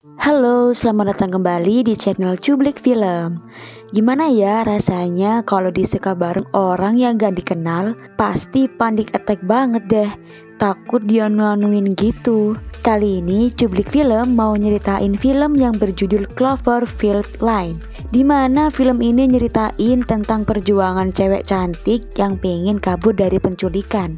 Halo, selamat datang kembali di channel Cublik Film. Gimana ya rasanya kalau diseka bareng orang yang gak dikenal? Pasti panik attack banget deh. Takut dianu-anuin gitu. Kali ini Cublik Film mau nyeritain film yang berjudul Cloverfield Lane, dimana film ini nyeritain tentang perjuangan cewek cantik yang pengen kabur dari penculikan.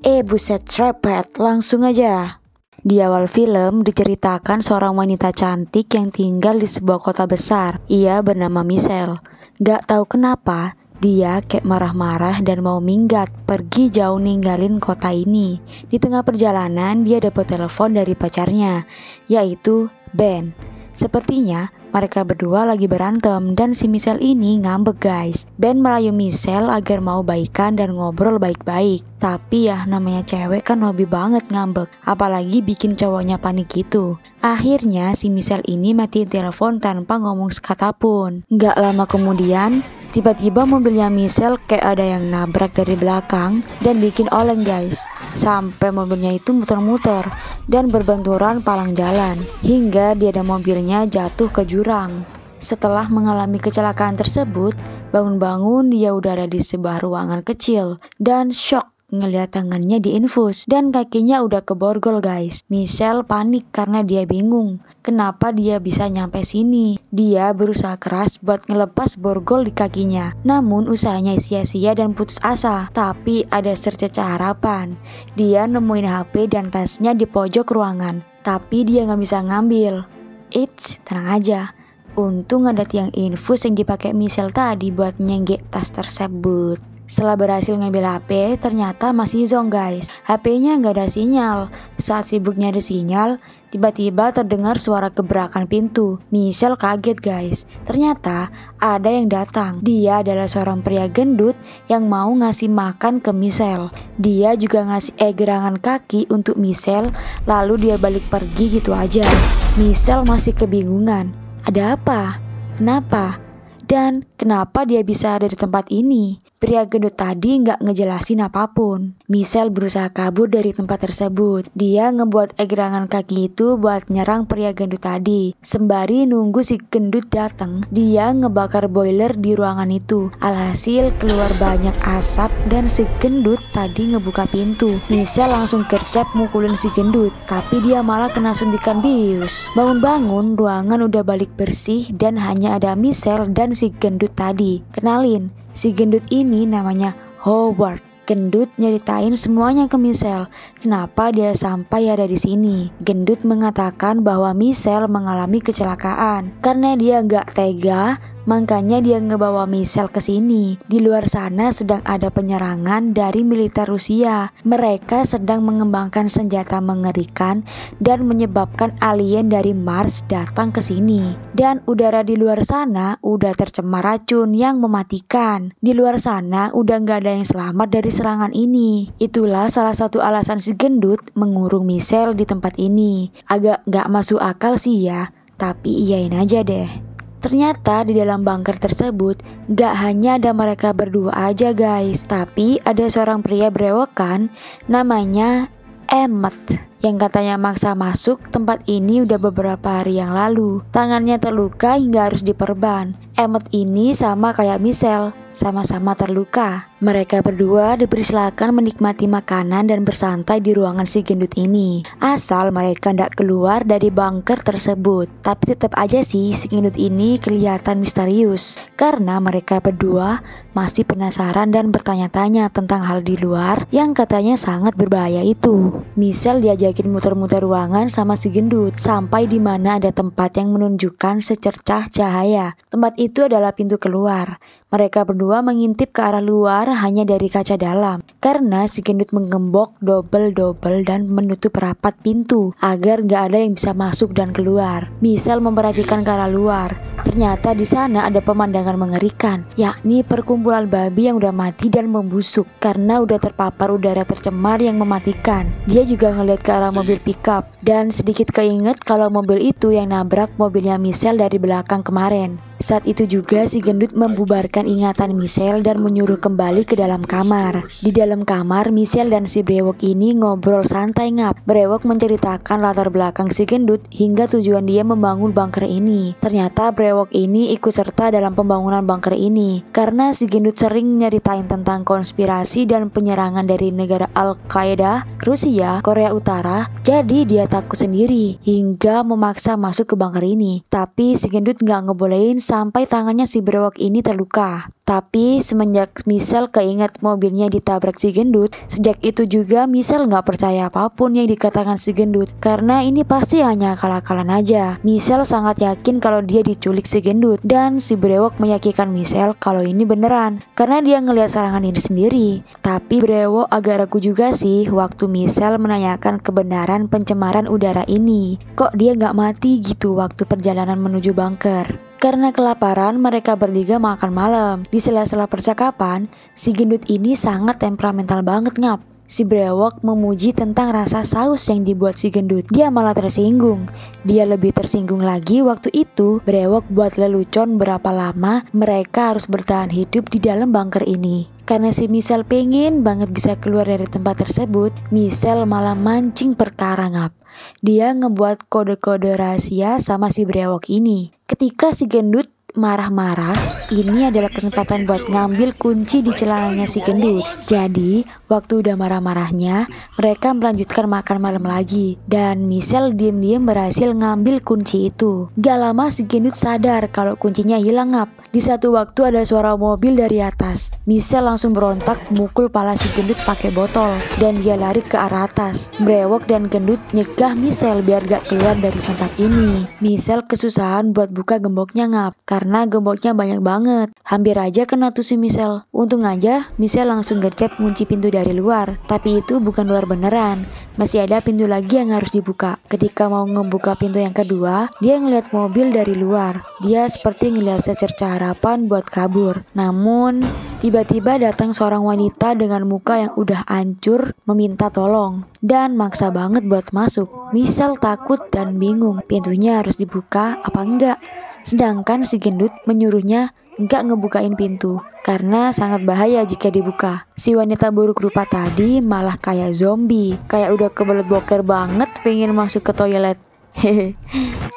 Buset trepet, langsung aja. Di awal film diceritakan seorang wanita cantik yang tinggal di sebuah kota besar. Ia bernama Michelle. Gak tahu kenapa dia kayak marah-marah dan mau minggat pergi jauh ninggalin kota ini. Di tengah perjalanan dia dapat telepon dari pacarnya, yaitu Ben. Sepertinya mereka berdua lagi berantem dan si Michelle ini ngambek guys. Ben merayu Michelle agar mau baikan dan ngobrol baik-baik. Tapi ya namanya cewek kan hobi banget ngambek, apalagi bikin cowoknya panik gitu. Akhirnya si Michelle ini matiin telepon tanpa ngomong sekata pun. Gak lama kemudian tiba-tiba mobilnya Michelle kayak ada yang nabrak dari belakang dan bikin oleng guys. Sampai mobilnya itu muter-muter dan berbenturan palang jalan hingga dia dan mobilnya jatuh ke jurang. Setelah mengalami kecelakaan tersebut, bangun-bangun dia udah ada di sebuah ruangan kecil dan shock ngeliat tangannya diinfus dan kakinya udah keborgol guys. Michelle panik karena dia bingung kenapa dia bisa nyampe sini. Dia berusaha keras buat ngelepas borgol di kakinya, namun usahanya sia-sia dan putus asa. Tapi ada secercah harapan. Dia nemuin HP dan tasnya di pojok ruangan, tapi dia gak bisa ngambil. Tenang aja, untung ada tiang infus yang dipakai Michelle tadi buat nyenggek tas tersebut. Setelah berhasil ngambil HP, ternyata masih zonk guys. HP-nya nggak ada sinyal. Saat sibuk nyari sinyal, tiba-tiba terdengar suara gebrakan pintu. Michelle kaget guys. Ternyata ada yang datang. Dia adalah seorang pria gendut yang mau ngasih makan ke Michelle. Dia juga ngasih gerangan kaki untuk Michelle, lalu dia balik pergi gitu aja. Michelle masih kebingungan. Ada apa? Kenapa? Dan kenapa dia bisa ada di tempat ini? Pria gendut tadi nggak ngejelasin apapun. Michelle berusaha kabur dari tempat tersebut. Dia ngebuat gerangan kaki itu buat nyerang pria gendut tadi. Sembari nunggu si gendut datang, dia ngebakar boiler di ruangan itu. Alhasil keluar banyak asap dan si gendut tadi ngebuka pintu. Michelle langsung gercep mukulin si gendut, tapi dia malah kena suntikan bius. Bangun-bangun, ruangan udah balik bersih dan hanya ada Michelle dan si gendut tadi. Kenalin, si gendut ini namanya Howard. Gendut nyeritain semuanya ke Michelle. Kenapa dia sampai ada di sini? Gendut mengatakan bahwa Michelle mengalami kecelakaan. Karena dia gak tega, makanya dia ngebawa Michelle ke sini. Di luar sana sedang ada penyerangan dari militer Rusia. Mereka sedang mengembangkan senjata mengerikan dan menyebabkan alien dari Mars datang ke sini. Dan udara di luar sana udah tercemar racun yang mematikan. Di luar sana udah gak ada yang selamat dari serangan ini. Itulah salah satu alasan si gendut mengurung Michelle di tempat ini. Agak gak masuk akal sih ya, tapi iyain aja deh. Ternyata di dalam bunker tersebut gak hanya ada mereka berdua aja guys, tapi ada seorang pria berewokan namanya Emmett yang katanya maksa masuk tempat ini udah beberapa hari yang lalu. Tangannya terluka hingga harus diperban. Emmett ini sama kayak Michelle, sama-sama terluka. Mereka berdua dipersilakan menikmati makanan dan bersantai di ruangan si gendut ini, asal mereka tidak keluar dari bunker tersebut. Tapi tetap aja sih si gendut ini kelihatan misterius karena mereka berdua masih penasaran dan bertanya-tanya tentang hal di luar yang katanya sangat berbahaya itu. Michelle diajakin muter-muter ruangan sama si gendut sampai di mana ada tempat yang menunjukkan secercah cahaya. Tempat itu adalah pintu keluar. Mereka berdua mengintip ke arah luar hanya dari kaca dalam karena si gendut menggembok double-double dan menutup rapat pintu agar gak ada yang bisa masuk dan keluar. Michelle memperhatikan ke arah luar. Ternyata di sana ada pemandangan mengerikan, yakni perkumpulan babi yang udah mati dan membusuk karena udah terpapar udara tercemar yang mematikan. Dia juga ngeliat ke arah mobil pickup dan sedikit keinget kalau mobil itu yang nabrak mobilnya Michelle dari belakang kemarin. Saat itu juga si gendut membubarkan ingatan Michelle dan menyuruh kembali ke dalam kamar. Di dalam kamar, Michelle dan si brewok ini ngobrol santai ngap. Brewok menceritakan latar belakang si gendut hingga tujuan dia membangun bunker ini. Ternyata brewok ini ikut serta dalam pembangunan bunker ini karena si gendut sering nyeritain tentang konspirasi dan penyerangan dari negara Al-Qaeda, Rusia, Korea Utara. Jadi dia takut sendiri hingga memaksa masuk ke bunker ini. Tapi si gendut nggak ngebolehin sampai tangannya si brewok ini terluka. Tapi semenjak Michelle keinget mobilnya ditabrak si gendut, sejak itu juga Michelle nggak percaya apapun yang dikatakan si gendut karena ini pasti hanya akal-akalan aja. Michelle sangat yakin kalau dia diculik si gendut dan si brewok meyakinkan Michelle kalau ini beneran karena dia ngelihat serangan ini sendiri. Tapi brewok agak ragu juga sih waktu Michelle menanyakan kebenaran pencemaran udara ini. Kok dia nggak mati gitu waktu perjalanan menuju bunker? Karena kelaparan, mereka bertiga makan malam. Di sela-sela percakapan, si gendut ini sangat temperamental banget ngap. Si brewok memuji tentang rasa saus yang dibuat si gendut. Dia malah tersinggung. Dia lebih tersinggung lagi waktu itu brewok buat lelucon berapa lama mereka harus bertahan hidup di dalam bunker ini. Karena si Michelle pengen banget bisa keluar dari tempat tersebut, Michelle malah mancing perkara ngap. Dia ngebuat kode-kode rahasia sama si brewok ini. Ketika si gendut marah-marah, ini adalah kesempatan buat ngambil kunci di celananya si gendut. Jadi, waktu udah marah-marahnya, mereka melanjutkan makan malam lagi. Dan Michelle diem-diem berhasil ngambil kunci itu. Gak lama si gendut sadar kalau kuncinya hilang ngap. Di satu waktu ada suara mobil dari atas. Michelle langsung berontak mukul pala si gendut pakai botol. Dan dia lari ke arah atas. Brewok dan gendut nyegah Michelle biar gak keluar dari tempat ini. Michelle kesusahan buat buka gemboknya ngap. Karena gemboknya banyak banget. Hampir aja kena tuh si Michelle. Untung aja Michelle langsung gercep ngunci pintu dari luar. Tapi itu bukan luar beneran. Masih ada pintu lagi yang harus dibuka. Ketika mau ngebuka pintu yang kedua, dia ngeliat mobil dari luar. Dia seperti ngeliat secerca harapan buat kabur. Namun tiba-tiba datang seorang wanita dengan muka yang udah hancur meminta tolong dan maksa banget buat masuk. Michelle takut dan bingung pintunya harus dibuka apa enggak. Sedangkan si gendut menyuruhnya enggak ngebukain pintu karena sangat bahaya jika dibuka. Si wanita buruk rupa tadi malah kayak zombie, kayak udah kebelet boker banget pengen masuk ke toilet.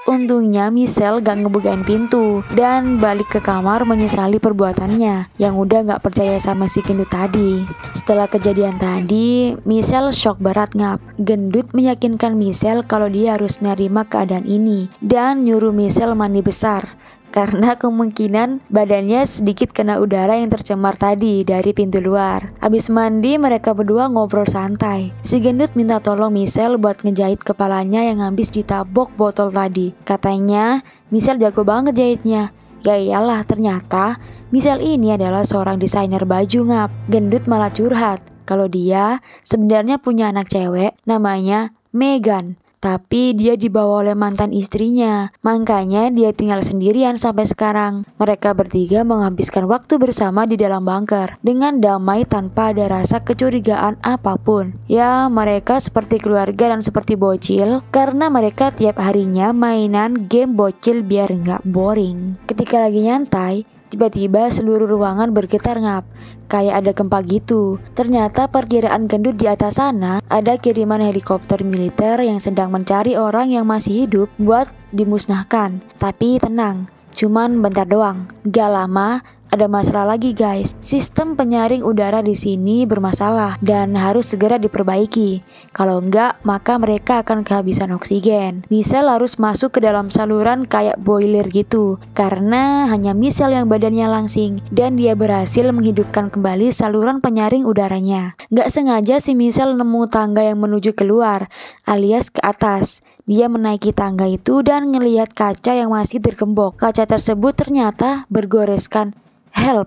Untungnya Michelle gak ngebukain pintu dan balik ke kamar menyesali perbuatannya yang udah gak percaya sama si gendut tadi. Setelah kejadian tadi, Michelle shock berat ngap. Gendut meyakinkan Michelle kalau dia harus nerima keadaan ini dan nyuruh Michelle mandi besar. Karena kemungkinan badannya sedikit kena udara yang tercemar tadi dari pintu luar. Abis mandi mereka berdua ngobrol santai. Si gendut minta tolong Michelle buat ngejahit kepalanya yang habis ditabok botol tadi. Katanya Michelle jago banget jahitnya. Ya iyalah, ternyata Michelle ini adalah seorang desainer baju ngap. Gendut malah curhat kalau dia sebenarnya punya anak cewek namanya Megan. Tapi dia dibawa oleh mantan istrinya. Makanya dia tinggal sendirian sampai sekarang. Mereka bertiga menghabiskan waktu bersama di dalam bunker dengan damai tanpa ada rasa kecurigaan apapun. Ya, mereka seperti keluarga dan seperti bocil karena mereka tiap harinya mainan game bocil biar nggak boring. Ketika lagi nyantai, tiba-tiba seluruh ruangan bergetar ngap. Kayak ada gempa gitu. Ternyata perkiraan gendut di atas sana ada kiriman helikopter militer yang sedang mencari orang yang masih hidup buat dimusnahkan. Tapi tenang, cuman bentar doang. Gak lama ada masalah lagi guys. Sistem penyaring udara di sini bermasalah dan harus segera diperbaiki. Kalau enggak, maka mereka akan kehabisan oksigen. Michelle harus masuk ke dalam saluran kayak boiler gitu. Karena hanya Michelle yang badannya langsing dan dia berhasil menghidupkan kembali saluran penyaring udaranya. Gak sengaja si Michelle nemu tangga yang menuju keluar, alias ke atas. Dia menaiki tangga itu dan ngelihat kaca yang masih tergembok. Kaca tersebut ternyata bergoreskan help,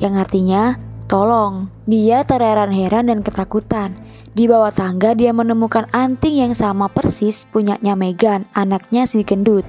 yang artinya tolong. Dia terheran-heran dan ketakutan. Di bawah tangga dia menemukan anting yang sama persis punyanya Megan, anaknya si gendut.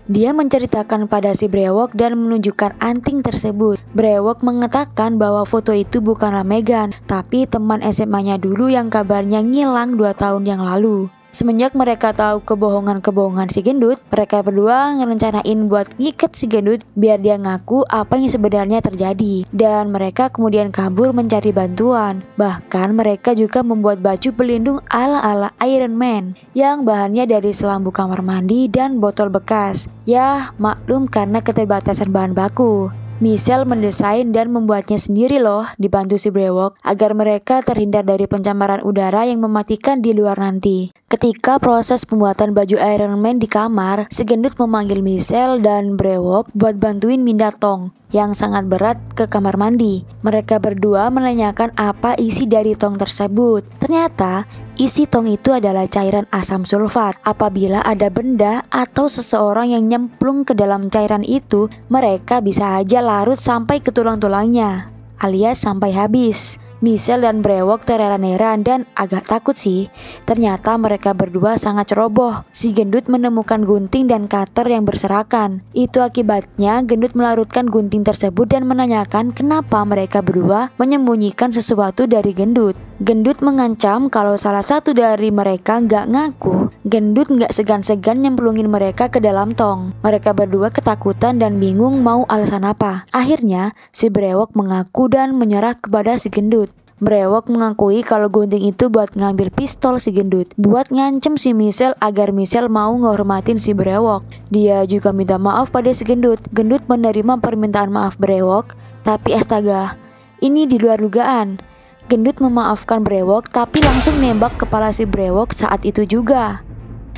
Dia menceritakan pada si brewok dan menunjukkan anting tersebut. Brewok mengatakan bahwa foto itu bukanlah Megan, tapi teman SMA-nya dulu yang kabarnya ngilang 2 tahun yang lalu. Semenjak mereka tahu kebohongan-kebohongan si gendut, mereka berdua ngerencanain buat ngikat si gendut biar dia ngaku apa yang sebenarnya terjadi. Dan mereka kemudian kabur mencari bantuan. Bahkan mereka juga membuat baju pelindung ala-ala Iron Man yang bahannya dari selambu kamar mandi dan botol bekas. Ya, maklum karena keterbatasan bahan baku. Michelle mendesain dan membuatnya sendiri loh, dibantu si Brewok, agar mereka terhindar dari pencemaran udara yang mematikan di luar nanti. Ketika proses pembuatan baju Iron Man di kamar, si gendut memanggil Michelle dan Brewok buat bantuin mindah tong yang sangat berat ke kamar mandi. Mereka berdua menanyakan apa isi dari tong tersebut. Ternyata isi tong itu adalah cairan asam sulfat. Apabila ada benda atau seseorang yang nyemplung ke dalam cairan itu, mereka bisa aja larut sampai ke tulang-tulangnya, alias sampai habis. Michelle dan Brewok terheran-heran dan agak takut sih. Ternyata mereka berdua sangat ceroboh. Si gendut menemukan gunting dan cutter yang berserakan. Itu akibatnya gendut melarutkan gunting tersebut dan menanyakan kenapa mereka berdua menyembunyikan sesuatu dari gendut. Gendut mengancam kalau salah satu dari mereka nggak ngaku, gendut nggak segan-segan nyemplungin mereka ke dalam tong. Mereka berdua ketakutan dan bingung mau alasan apa. Akhirnya si Brewok mengaku dan menyerah kepada si gendut. Brewok mengakui kalau gunting itu buat ngambil pistol si gendut, buat ngancem si Michelle agar Michelle mau ngehormatin si Brewok. Dia juga minta maaf pada si gendut. Gendut menerima permintaan maaf Brewok, tapi astaga, ini di luar dugaan. Gendut memaafkan Brewok tapi langsung nembak kepala si Brewok saat itu juga.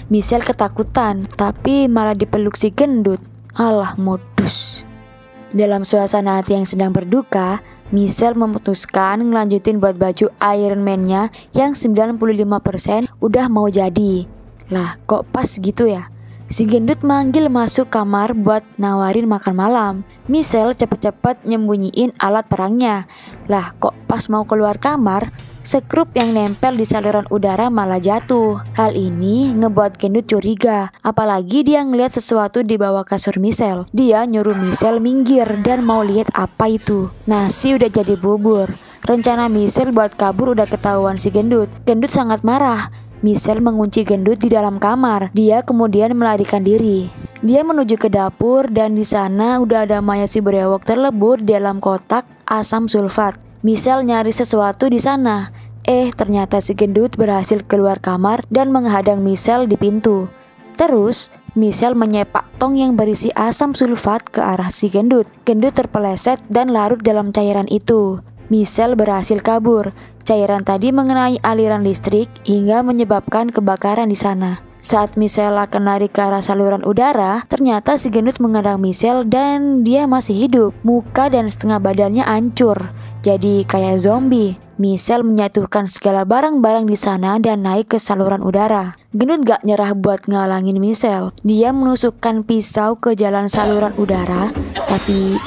Michelle ketakutan, tapi malah dipeluk si gendut. Alah modus. Dalam suasana hati yang sedang berduka, Michelle memutuskan ngelanjutin buat baju Iron Man-nya yang 95% udah mau jadi. Lah kok pas gitu ya? Si gendut manggil masuk kamar buat nawarin makan malam. Michelle cepet-cepet nyembunyiin alat perangnya. Lah kok pas mau keluar kamar, sekrup yang nempel di saluran udara malah jatuh. Hal ini ngebuat gendut curiga, apalagi dia ngeliat sesuatu di bawah kasur Michelle. Dia nyuruh Michelle minggir dan mau lihat apa itu. Nasi udah jadi bubur. Rencana Michelle buat kabur udah ketahuan si gendut. Gendut sangat marah. Michelle mengunci gendut di dalam kamar. Dia kemudian melarikan diri. Dia menuju ke dapur dan di sana udah ada mayat si Brewok terlebur di dalam kotak asam sulfat. Michelle nyari sesuatu di sana. Ternyata si gendut berhasil keluar kamar dan menghadang Michelle di pintu. Terus, Michelle menyepak tong yang berisi asam sulfat ke arah si gendut. Gendut terpeleset dan larut dalam cairan itu. Michelle berhasil kabur. Cairan tadi mengenai aliran listrik hingga menyebabkan kebakaran di sana. Saat Michelle akan lari ke arah saluran udara, ternyata si gendut menghadang Michelle dan dia masih hidup. Muka dan setengah badannya hancur, jadi kayak zombie. Michelle menyatukan segala barang-barang di sana dan naik ke saluran udara. Gendut gak nyerah buat ngalangin Michelle. Dia menusukkan pisau ke jalan saluran udara, tapi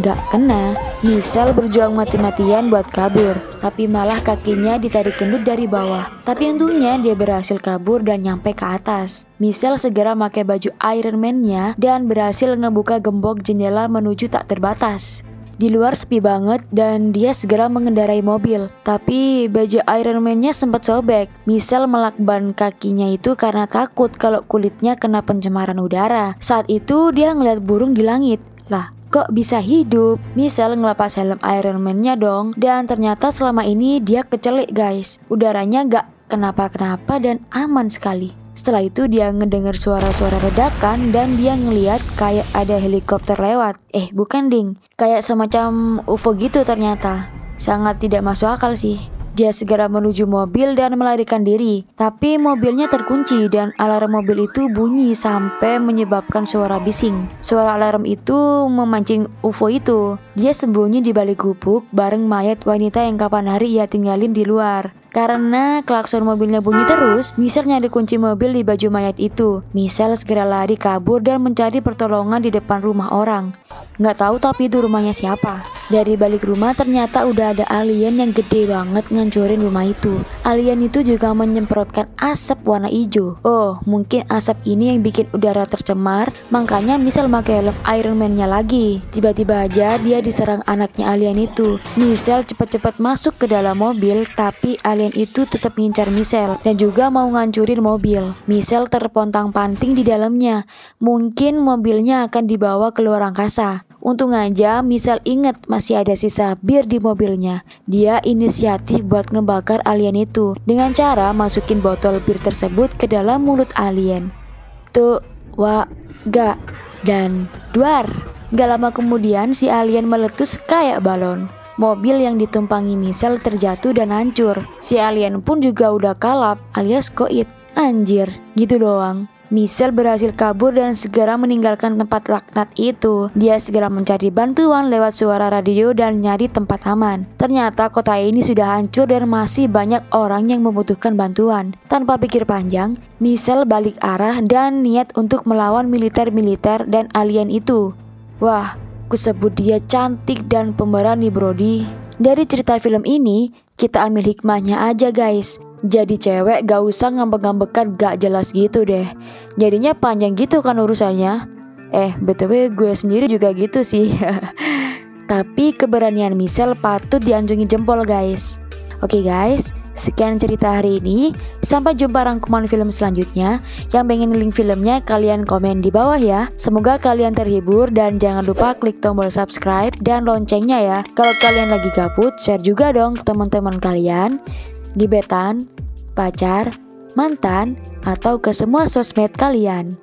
gak kena. Michelle berjuang mati-matian buat kabur, tapi malah kakinya ditarik gendut dari bawah. Tapi untungnya dia berhasil kabur dan nyampe ke atas. Michelle segera pakai baju Iron Man-nya dan berhasil ngebuka gembok jendela menuju tak terbatas. Di luar sepi banget dan dia segera mengendarai mobil. Tapi baju Iron Man-nya sempat sobek. Michelle melakban kakinya itu karena takut kalau kulitnya kena pencemaran udara. Saat itu dia ngeliat burung di langit. Lah, kok bisa hidup? Michelle ngelepas helm Iron Man-nya dong. Dan ternyata selama ini dia kecelik guys. Udaranya gak kenapa-kenapa dan aman sekali. Setelah itu dia ngedenger suara-suara ledakan dan dia ngeliat kayak ada helikopter lewat. Bukan ding, kayak semacam UFO gitu ternyata. Sangat tidak masuk akal sih. Dia segera menuju mobil dan melarikan diri. Tapi mobilnya terkunci dan alarm mobil itu bunyi sampai menyebabkan suara bising. Suara alarm itu memancing UFO itu. Dia sembunyi di balik gubuk bareng mayat wanita yang kapan hari ia tinggalin di luar. Karena klakson mobilnya bunyi terus, Michelle nyari kunci mobil di baju mayat itu. Michelle segera lari kabur dan mencari pertolongan di depan rumah orang. Nggak tahu tapi itu rumahnya siapa. Dari balik rumah ternyata udah ada alien yang gede banget ngancurin rumah itu. Alien itu juga menyemprotkan asap warna hijau. Mungkin asap ini yang bikin udara tercemar, makanya Michelle pakai helm Iron Man-nya lagi. Tiba-tiba aja dia diserang anaknya alien itu. Michelle cepat-cepat masuk ke dalam mobil, tapi alien alien itu tetap mengincar Michelle dan juga mau ngancurin mobil. Michelle terpontang-panting di dalamnya. Mungkin mobilnya akan dibawa ke luar angkasa. Untung aja Michelle inget masih ada sisa bir di mobilnya. Dia inisiatif buat ngebakar alien itu dengan cara masukin botol bir tersebut ke dalam mulut alien. Tuh, wa, ga, dan duar. Gak lama kemudian si alien meletus kayak balon. Mobil yang ditumpangi Michelle terjatuh dan hancur. Si alien pun juga udah kalap alias koit. Anjir, gitu doang. Michelle berhasil kabur dan segera meninggalkan tempat laknat itu. Dia segera mencari bantuan lewat suara radio dan nyari tempat aman. Ternyata kota ini sudah hancur dan masih banyak orang yang membutuhkan bantuan. Tanpa pikir panjang, Michelle balik arah dan niat untuk melawan militer-militer dan alien itu. Wah, kusebut dia cantik dan pemberani, Brody. Dari cerita film ini, kita ambil hikmahnya aja guys. Jadi cewek gak usah ngambek-ngambekan gak jelas gitu deh. Jadinya panjang gitu kan urusannya. BTW gue sendiri juga gitu sih. Tapi keberanian Michelle patut dianjungi jempol guys. Oke guys, sekian cerita hari ini. Sampai jumpa rangkuman film selanjutnya. Yang pengen link filmnya kalian komen di bawah ya. Semoga kalian terhibur dan jangan lupa klik tombol subscribe dan loncengnya ya. Kalau kalian lagi gabut, share juga dong ke teman-teman kalian, gebetan, pacar, mantan, atau ke semua sosmed kalian.